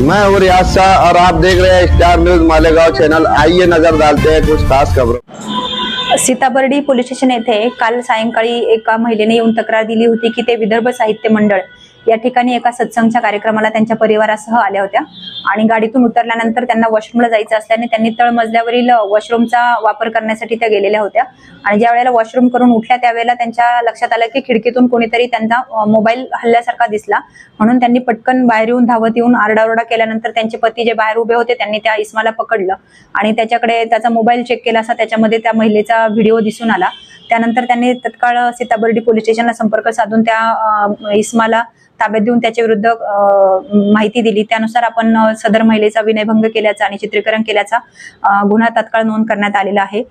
मैं हूँ रियाज शाह और आप देख रहे हैं स्टार न्यूज मालेगांव चैनल। आइए नजर डालते हैं कुछ खास खबरों। सीताबर्डी पोलीस स्टेशन येथे काल सायंकाळी एका महिलेने येऊन तक्रार दिली होती की ते विदर्भ साहित्य मंडळ या ठिकाणी एका सत्संगच्या कार्यक्रमाला त्यांच्या परिवारासह आल्या होत्या आणि गाडीतून उतरल्यानंतर त्यांना वॉशरूमला जायचं असल्याने त्यांनी तळमजल्यावरील वॉशरूमचा वापर करण्यासाठी त्या गेलेल्या होत्या आणि ज्या वेळेला वॉशरूम करून उठल्या त्यावेळेला त्यांच्या लक्षात आलं की खिडकीतून कोणीतरी त्यांचा मोबाईल हल्ल्यासारखा दिसला, म्हणून त्यांनी पटकन बाहेर येऊन धावत येऊन आरडाओरडा केल्यानंतर त्यांचे पती जे बाहेर उभे होते त्यांनी त्या इस्माला पकडलं आणि त्याच्याकडे त्याचा मोबाईल चेक केला असता त्याच्यामध्ये त्या महिलेचा व्हिडिओ दिसून आला। त्यानंतर त्यांनी तत्काळ सीताबर्डी पोलीस स्टेशनला संपर्क साधून त्या इस्माला ताब्यात देऊन त्याच्या विरुद्ध माहिती दिली। त्यानुसार आपण सदर महिलेचा विनयभंग केल्याचा आणि चित्रीकरण केल्याचा गुन्हा तात्काळ नोंद करण्यात आलेला आहे।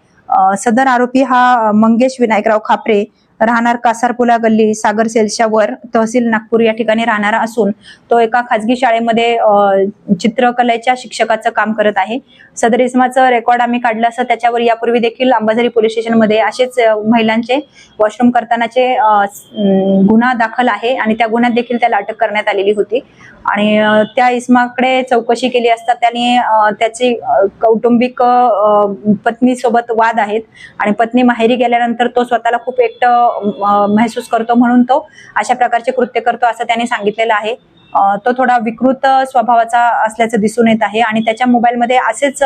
सदर आरोपी हा मंगेश विनायकराव खापरे राहणार कासारपुला गल्ली सागर सेल्सच्या वर तहसील नागपूर या ठिकाणी राहणारा असून तो एका खाजगी शाळेमध्ये चित्रकलेच्या शिक्षकाचं काम करत आहे। सदर इस्माचं रेकॉर्ड आम्ही काढलं असं त्याच्यावर यापूर्वी देखील अंबाझरी पोलीस स्टेशनमध्ये असेच महिलांचे वॉशरूम करतानाचे गुन्हा दाखल आहे आणि त्या गुन्ह्यात देखील त्याला अटक करण्यात आलेली होती आणि त्या इस्माकडे चौकशी केली असता त्याने त्याची कौटुंबिक पत्नी सोबत वाद आहेत आणि पत्नी माहेरी गेल्यानंतर तो स्वतःला खूप एकटं महसूस करतो म्हणून तो अशा प्रकारचे कृत्य करतो असं त्याने सांगितलेलं आहे। तो थोडा विकृत स्वभावाचा असल्याचं दिसून येत आहे आणि त्याच्या मोबाईलमध्ये असेच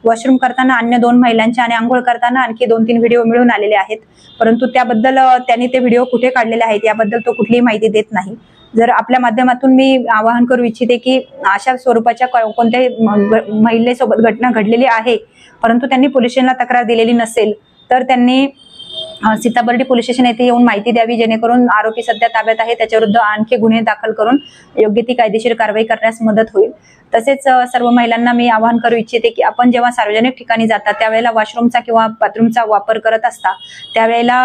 वॉशरूम करताना अन्य 2 महिलांचे आणि आंघोळ करताना आणखी 2-3 व्हिडिओ मिळून आलेले आहेत, परंतु त्याबद्दल त्यांनी ते व्हिडिओ कुठे काढलेले आहेत याबद्दल तो कुठलीही माहिती देत नाही। जर आपल्या माध्यमातून मी आवाहन करू इच्छिते की अशा स्वरूपाच्या कोणत्याही महिलेसोबत घटना घडलेली आहे परंतु त्यांनी पोलीस स्टेशनला तक्रार दिलेली नसेल तर त्यांनी सीताबर्डी पोलीस स्टेशन येथे येऊन माहिती द्यावी, जेणेकरून आरोपी सध्या ताब्यात आहे त्याच्याविरुद्ध आणखी गुन्हे दाखल करून योग्य ती कायदेशीर कारवाई करण्यास मदत होईल। तसेच सर्व महिलांना मी आवाहन करू इच्छिते की आपण जेव्हा सार्वजनिक ठिकाणी जाता त्यावेळेला वॉशरूमचा किंवा बाथरूमचा वापर करत असता त्यावेळेला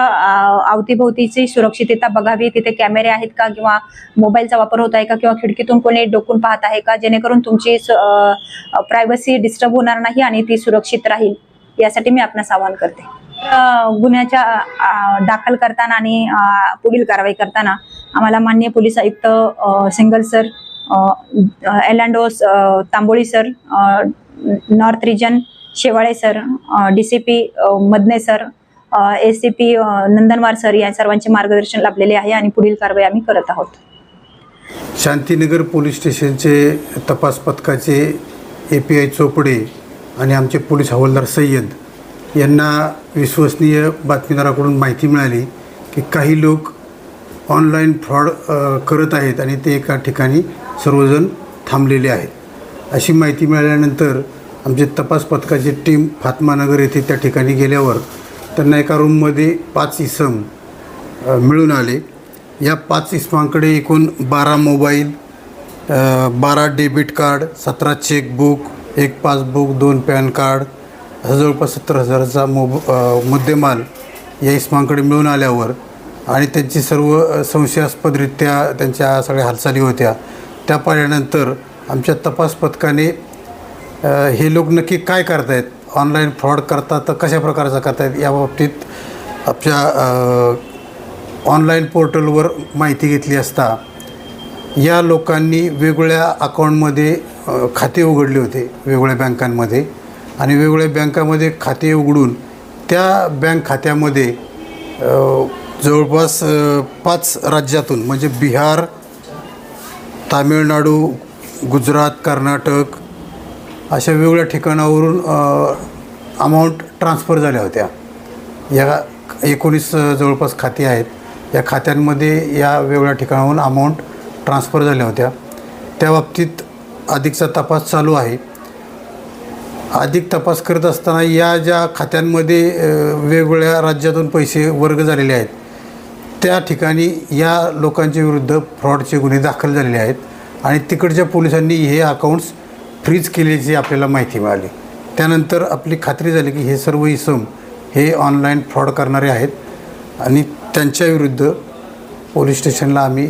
अवतीभोवतीची सुरक्षितता बघावी, तिथे कॅमेरे आहेत का किंवा मोबाईलचा वापर होत आहे का किंवा खिडकीतून कोणी डोकून पाहत आहे का, जेणेकरून तुमची प्रायव्हसी डिस्टर्ब होणार नाही आणि ती सुरक्षित राहील यासाठी मी आपणास आवाहन करते। गुन्ह्याच्या दाखल करताना आणि पुढील कारवाई करताना आम्हाला माननीय पोलीस आयुक्त सिंगल सर, एलांडोस Tamboli sir, north region Shewale sir, DCP Madane sir, ACP Nandanwar sir या सर्वांचे मार्गदर्शन लाभलेले आहे आणि पुढील कारवाई आम्ही करत आहोत। शांतीनगर पोलीस स्टेशनचे तपास पथकाचे API चोपडे आणि आमचे पोलीस हवालदार सय्यद यांना विश्वसनीय बातमीदाराकडून माहिती मिळाली की काही लोक ऑनलाईन फ्रॉड करत आहेत आणि ते एका ठिकाणी सर्वजण थांबलेले आहेत। अशी माहिती मिळाल्यानंतर आमचे तपास पथकाची टीम फातमानगर येथे त्या ठिकाणी गेल्यावर त्यांना एका रूममध्ये 5 इसम मिळून आले। या 5 इसमांकडे एकूण 12 mobile, 12 debit card, 17 chequebook, 1 passbook, 2 pan card असा जवळपास 70,000चा मुद्देमाल या इस्मांकडे मिळून आल्यावर आणि त्यांची सर्व संशयास्पदरित्या त्यांच्या सगळ्या हालचाली होत्या त्या पाहिल्यानंतर आमच्या तपास पथकाने हे लोक नक्की काय करतायत, ऑनलाईन फ्रॉड करतात तर कशा प्रकारचा करतायत याबाबतीत आपल्या ऑनलाईन पोर्टलवर माहिती घेतली असता या लोकांनी वेगवेगळ्या अकाउंटमध्ये खाते उघडले होते वेगवेगळ्या बँकांमध्ये आणि वेगवेगळ्या बँकामध्ये खाते उघडून त्या बँक खात्यामध्ये जवळपास 5 राज्यातून म्हणजे बिहार, तामिळनाडू, गुजरात, कर्नाटक अशा वेगवेगळ्या ठिकाणावरून अमाऊंट ट्रान्सफर झाल्या होत्या। या 19 जवळपास खाती आहेत, या खात्यांमध्ये या वेगवेगळ्या ठिकाणाहून अमाऊंट ट्रान्सफर झाल्या होत्या। त्या बाबतीत अधिकचा तपास चालू आहे। अधिक तपास करत असताना या ज्या खात्यांमध्ये वेगवेगळ्या राज्यातून पैसे वर्ग झालेले आहेत त्या ठिकाणी या लोकांच्या विरुद्ध फ्रॉडचे गुन्हे दाखल झालेले आहेत आणि तिकडच्या पोलिसांनी हे अकाउंट्स फ्रीज केल्याची आपल्याला माहिती मिळाली। त्यानंतर आपली खात्री झाली की हे सर्व इसम हे ऑनलाईन फ्रॉड करणारे आहेत आणि त्यांच्याविरुद्ध पोलीस स्टेशनला आम्ही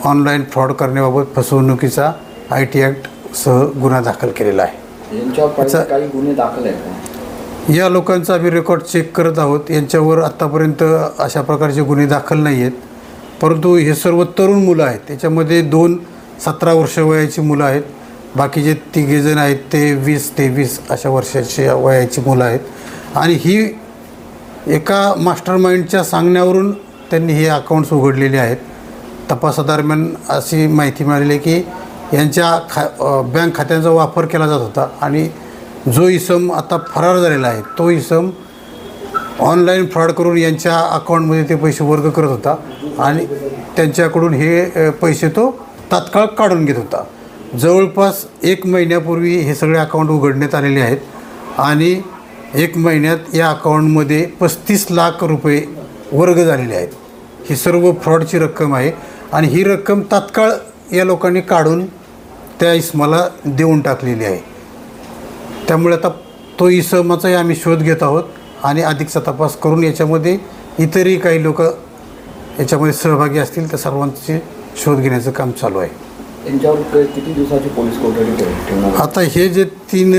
ऑनलाईन फ्रॉड करण्याबाबत फसवणुकीचा IT ॲक्टसह गुन्हा दाखल केलेला आहे। काही गुन्हे दाखल आहेत या लोकांचा आम्ही रेकॉर्ड चेक करत आहोत। यांच्यावर आत्तापर्यंत अशा प्रकारचे गुन्हे दाखल नाही आहेत, परंतु हे सर्व तरुण मुलं आहेत। त्याच्यामध्ये 2 17 वर्ष वयाची मुलं आहेत बाकीचे तिघेजण आहेत ते 20-23 अशा वर्षाची वयाची मुलं आहेत आणि ही एका मास्टर माइंडच्या सांगण्यावरून त्यांनी हे अकाउंट्स उघडलेले आहेत. तपासादरम्यान अशी माहिती मिळालेली आहे की यांच्या बँक खात्यांचा वापर केला जात होता आणि जो इसम आता फरार झालेला आहे तो इसम ऑनलाईन फ्रॉड करून यांच्या अकाउंटमध्ये ते पैसे वर्ग करत होता आणि त्यांच्याकडून हे पैसे तो तात्काळ काढून घेत होता. जवळपास 1 महिन्यापूर्वी हे सगळे अकाउंट उघडण्यात आलेले आहेत आणि 1 महिन्यात या अकाउंटमध्ये 35 लाख रुपये वर्ग झालेले आहेत. ही सर्व फ्रॉडची रक्कम आहे आणि ही रक्कम तात्काळ या लोकांनी काढून त्या इसमाला देऊन टाकलेली आहे. त्यामुळे आता तो इसमाचाही आम्ही शोध घेत आहोत आणि अधिकचा तपास करून याच्यामध्ये इतरही काही लोक याच्यामध्ये सहभागी असतील त्या सर्वांचे शोध घेण्याचं काम चालू आहे. त्यांच्यावर किती दिवसाची पोलीस कोठडी ठेवणार? आता हे जे 3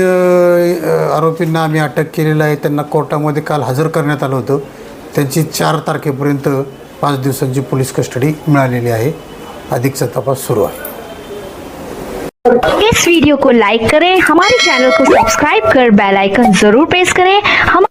आरोपींना आम्ही अटक केलेलं आहे त्यांना कोर्टामध्ये काल हजर करण्यात आलं होतं. त्यांची 4 तारखेपर्यंत 5 दिवसांची पोलीस कस्टडी मिळालेली आहे. अधिकचा तपास सुरू आहे. इस वीडियो को लाइक करें, हमारे चैनल को सब्सक्राइब कर बेल आइकन जरूर प्रेस करें. हम